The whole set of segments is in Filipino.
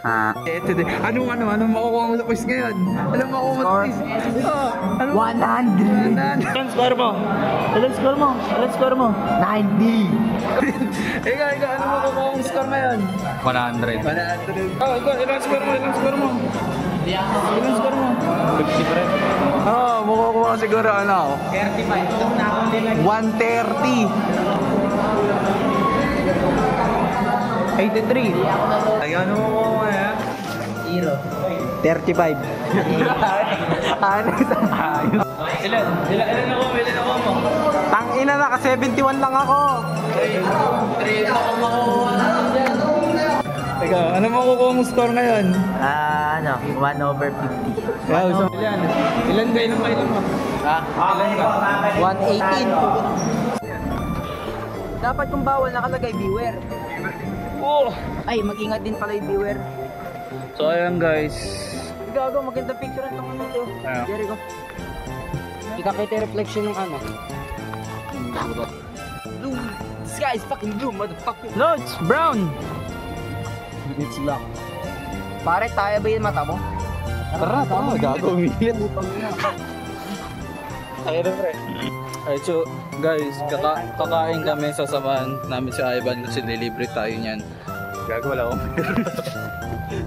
Anong makukuha mo sa quiz ngayon? Anong makukuha mo sa quiz? 100. Ilan score mo? Ilan score mo? 90. Ikaw, ano makukuha mong score ngayon? 100. 100. Oh, ikaw, ilan score mo? Ilan score mo? 50 pa rin. Oo, makukuha ko siguro 35. 130. 83. Ay, ano makukuha mo ya? 0. 35. Ilan ako mo? Tangina na, ka 71 lang ako. Teka, ano makukuha mong score ngayon? 1/50. Wow, so ilan mo? Ilan ka? 118. Dapat kung bawal nakalagay beware. Oh! Ay, mag-ingat din pala yung beware. So ayan guys. Gago, maganda picture ang tangan nito. Ayan. Jericho. Ikakita yung reflection ng ano. Blue. The sky is fucking blue, motherfucker. No, it's brown. It's black. Pare, tayo ba yung mata mo? Tara, gago, umilit. Ayun pre. Alright, so guys, kakain kami sa samahan namin si Ivan kasi nilibre tayo niyan. Gago, wala akong pera.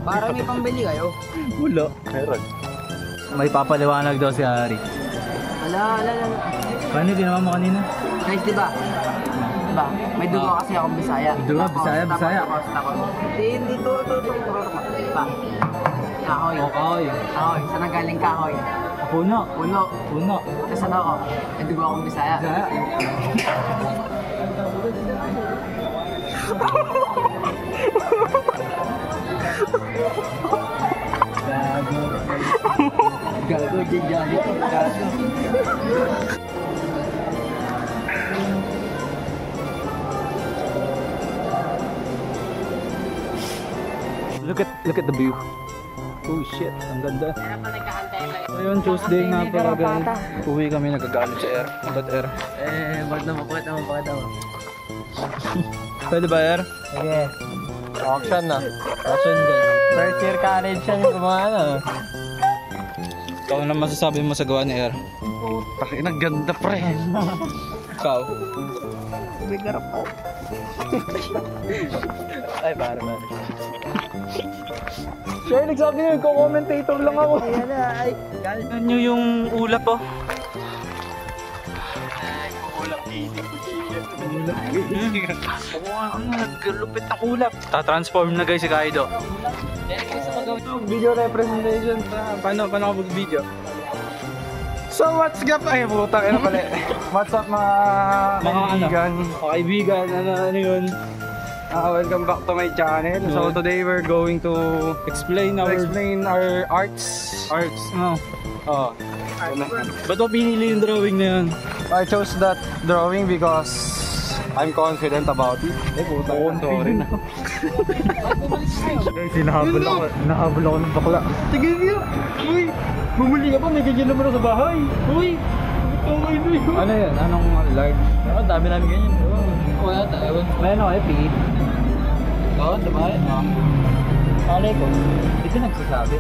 Para may pambili kayo. Wala. Meron. May papaliwanag daw si Ari. Ala. Paano ginawa mo kanina? Guys, diba? May dugo kasi akong Bisaya. Dugo, Bisaya. Hindi to. Diba? Kahoy. Kahoy. Kahoy. Saan ang galing kahoy? Puno. Kasi ano ako? May dugo akong Bisaya. Gago, jali ko. Gago. Look at the view. Oh shit, ang ganda. Ngayon Tuesday nga pala guys. Uwi kami, nagagalit sa air. Ba't air? Bakit naman. Pwede ba air? Sige. Action na. Action guys. First year college yan kumana. Ikaw na masasabi mo sa gawa ni air? Takin, ang ganda pre. Ikaw? Bigarap ko. Ay, para. Siya nagsabi niyo, commentator lang ako. Ayan na, ay. Tignan niyo yung ulap oh. Ang naglupit ng ulap. Ta-transform na guys si Kaido. Video representation. Paano ako mag-video? So what's up? Ay putang ina pala. What's up mga kaibigan? Mga kaibigan, ano yun? Welcome back to my channel. So today we're going to explain our arts. No. Oh. Ba't mo pinili yung drawing na yun? I chose that drawing because I'm confident about it. Sorry na. Guys, hinahabol ako ng bakla. Tigil niyo! Uy! Bumuli ka pa, may ganyan naman ako sa bahay. Uy! Ano yan? Anong large? Oo, dami namin ganyan. Wala tayo. Mayroon ako PE. Oo, dumayan. Malay ko, hindi ko nagsasabi.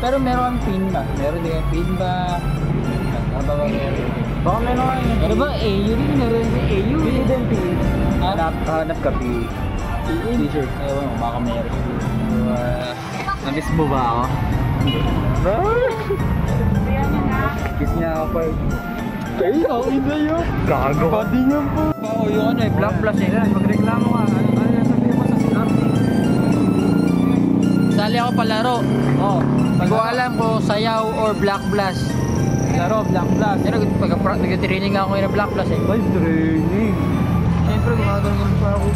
Pero meron kang pin ba? Meron din kang pin ba? Ano ba meron? Baka meron kang pin. Ano ba? AU rin? Meron din AU. PE din PE. Hanap ka PE. T-shirt. Ewan mo, baka meron. Na-miss mo ba ako? Kiss niya ako pa. Ay, ako na yun. Gago. Pati niya po. Oo, yung ano eh, Black Plus eh. Magreklamo ka. Ano na sabihin mo sa CRT? Sali ako palaro. Oo. Hindi ko alam ko sayaw or Black Blast. Laro, Black Plus. Pero nag-training ako ngayon na Black Blast eh. Ay, training. Siyempre, gumagano'n pa ako.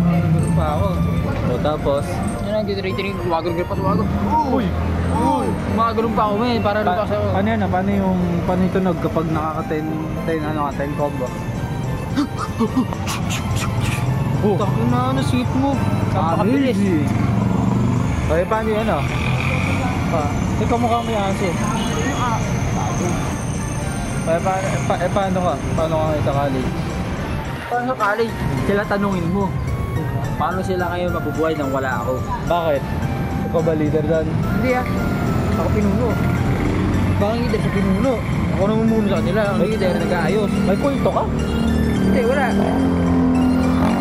Gumagano'n pa ako. O, tapos? Yun ang nag-training, gumagano'n pa ako. Uy! Gumagano'n pa ako ngayon para lupas ako. Paano yan? Paano yung tunog kapag nakaka-10 combo? Oh, tako na ano, sweet mo. Napakabilis. Okay, paano yun ah? Ikaw mukha mo yung asin. Paano ka? Paano ka sa college? Paano sa college? Sila tanungin mo. Paano sila ngayon mabubuhay nang wala ako? Bakit? Ikaw ba leader doon? Hindi ah. Ako pinuno. Bakit leader sa pinuno? Ako namumuno sa kanila. Ang leader nag-aayos. May kulto ka? Hindi, wala.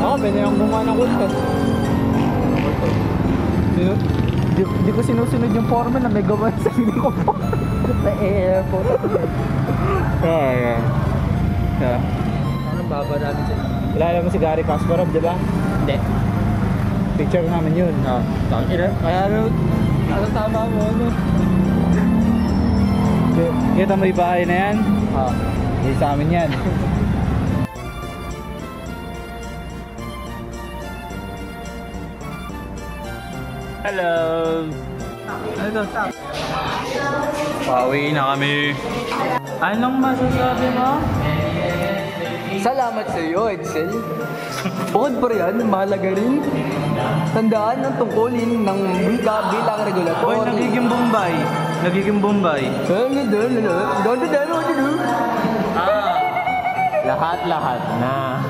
Ako, pwede yung gumawa ng kulto. Di ko sinusunod yung foreman na may gawa sa sarili ko po. Sa airport. Yeah. Anong baba namin dyan? Kilala mo si Gary Kasparov, di ba? Hindi. Picture namin yun. Kaya ano tama mo, ano? Kita mo yung bahay na yan? Hindi sa amin yan. Hello! Ano to? Pauwi na kami. Anong masasabi mo? Salamat sa iyo, Edsel. Bukod pa riyan, mahalaga rin. Tandaan ang tungkulin ng wika bilang regulatory. Hoy, nagiging Bombay. Nagiging Bombay. Lahat-lahat na.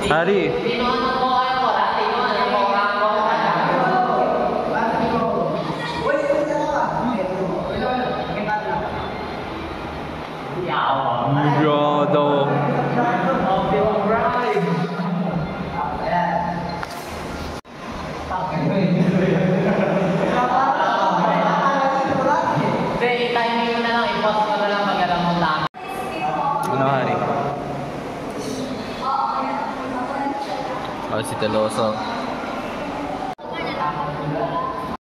Hari. Yado. Ano, Hari? Oh, si Teloso.